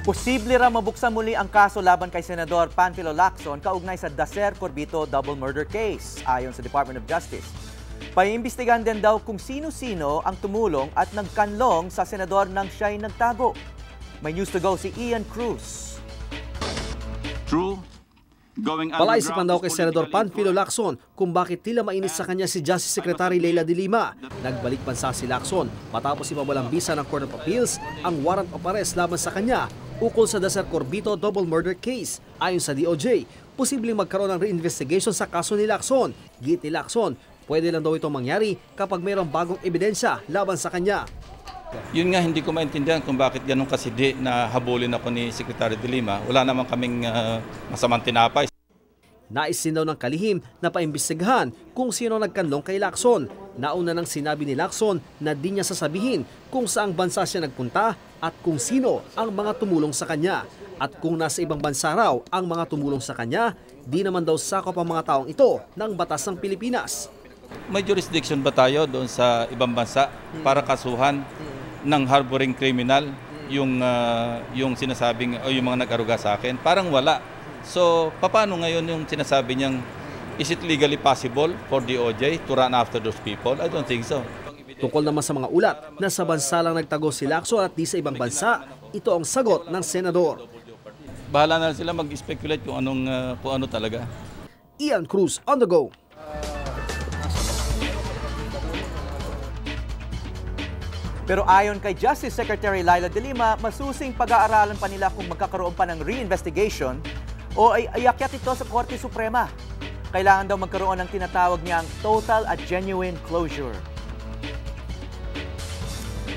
Posible raw mabuksan muli ang kaso laban kay Senador Panfilo Lacson kaugnay sa Dacer Corbito double murder case, ayon sa Department of Justice. Paiimbestigahan din daw kung sino-sino ang tumulong at nagkanlong sa senador nang siya'y nagtago. May news to go si Ian Cruz. Palaisipan daw kay Senador Panfilo Lacson kung bakit tila mainis sa kanya si Justice Secretary Leila de Lima. Nagbalik bansa si Lacson matapos ipawalang bisa ng Court of Appeals ang warrant of arrest laban sa kanya ukol sa Dacer Corbito double murder case. Ayon sa DOJ, posibleng magkaroon ng reinvestigation sa kaso ni Lacson. Git ni Lacson, pwede lang daw itong mangyari kapag mayroong bagong ebidensya laban sa kanya. Yun nga, hindi ko maintindihan kung bakit ganun kasidi na habulin ako ni Secretary de Lima. Wala namang kaming masamang tinapay. Nais din daw ng kalihim na paimbestigahan kung sino nagkanlong kay Lacson. Nauna nang sinabi ni Lacson na di niya sasabihin kung saang bansa siya nagpunta at kung sino ang mga tumulong sa kanya. At kung nasa ibang bansa raw ang mga tumulong sa kanya, di naman daw sakop ang mga taong ito ng batas ng Pilipinas. May jurisdiction ba tayo doon sa ibang bansa para kasuhan ng harboring criminal yung sinasabing o yung mga nag-aruga sa akin? Parang wala. So, paano ngayon yung sinasabi niyang is it legally possible for DOJ to run after those people? I don't think so. Tungkol naman sa mga ulat na sa bansa lang nagtago si Lacson at di sa ibang bansa, ito ang sagot ng senador. Bahala na sila mag-speculate kung ano talaga. Ian Cruz on the go. Pero ayon kay Justice Secretary Leila de Lima, masusing pag-aaralan pa nila kung magkakaroon pa ng reinvestigation o ay iakyat ito sa Korte Suprema. Kailangan daw magkaroon ng tinatawag niyang total at genuine closure.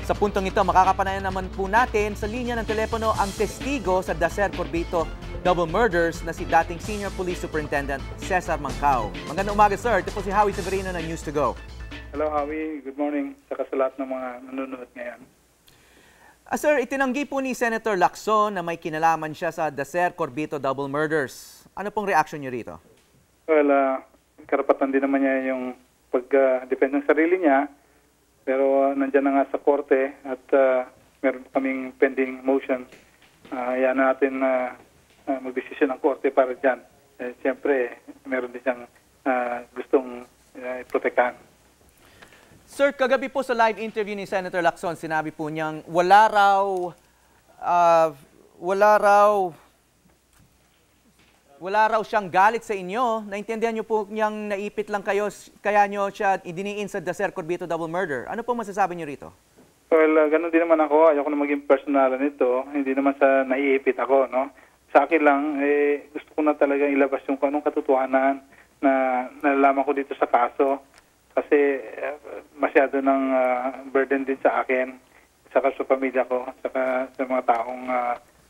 Sa puntong ito, makakapanayan naman po natin sa linya ng telepono ang testigo sa Dacer Corbito double murders na si dating Senior Police Superintendent Cesar Mancao. Magandang umaga, sir. Ito po si Howie Severino ng News to Go. Hello, Howie. Good morning sa lahat ng mga nanonood ngayon. Sir, itinanggi po ni Senator Lacson na may kinalaman siya sa Dacer Corbito double murders. Ano pong reaction niyo rito? Well, karapatan din naman niya yung pag-defend ng sarili niya. Pero nandiyan na nga sa korte at meron kaming pending motion. Yan natin mag-desisyon ng korte para dyan. Siyempre, meron din siyang gustong protektahan. Sir, kagabi po sa live interview ni Senator Lacson, sinabi po niyang wala raw siyang galit sa inyo. Naintindihan niyo po niyang naipit lang kayo, kaya niyo siya idiniin sa Dacer Corbito double murder. Ano po masasabi niyo rito? Well, ganun din naman ako. Ayoko na maging personalan nito. Hindi naman sa naiipit ako, no? Sa akin lang, gusto ko na talaga ilabas yung anong katotohanan na nalalaman ko dito sa kaso. Kasi masyado ng burden din sa akin, saka sa pamilya ko, saka sa mga taong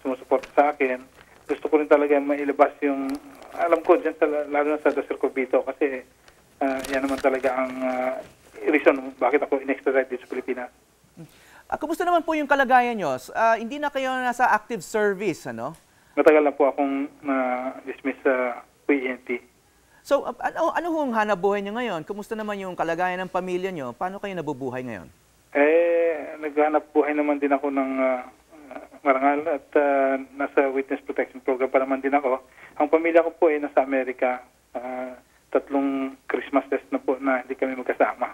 sumusuporta sa akin. Gusto ko rin talaga mailabas yung, alam ko dyan, lalo na sa Dacer Corbito, kasi yan naman talaga ang reason bakit ako in-extradite dito sa Pilipinas. Kumusta naman po yung kalagayan nyo? Hindi na kayo nasa active service, ano? Matagal na po akong dismiss sa PNP. So, ano hong hanapbuhay niyo ngayon? Kumusta naman yung kalagayan ng pamilya niyo? Paano kayo nabubuhay ngayon? Naghanap buhay naman din ako ng marangal at nasa Witness Protection Program pa naman din ako. Ang pamilya ko po ay nasa Amerika. 3 Christmas test na po na hindi kami magkasama.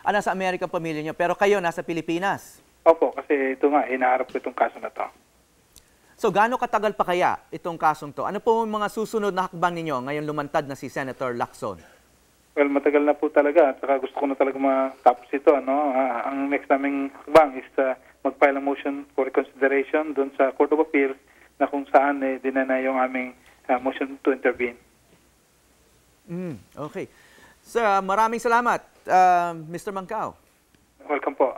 Nasa Amerika ang pamilya niyo, pero kayo nasa Pilipinas? Opo, kasi ito nga, inaharap ko itong kaso na to. So, gaano katagal pa kaya itong kasong to? Ano po mga susunod na hakbang ninyo ngayon lumantad na si Senator Lacson? Well, matagal na po talaga at saka gusto ko na talaga matapos ito. No? Ang next naming hakbang is mag-file a motion for reconsideration doon sa Court of Appeals na kung saan dinanay yung aming motion to intervene. Okay. Sir, maraming salamat, Mr. Mancao. Welcome po.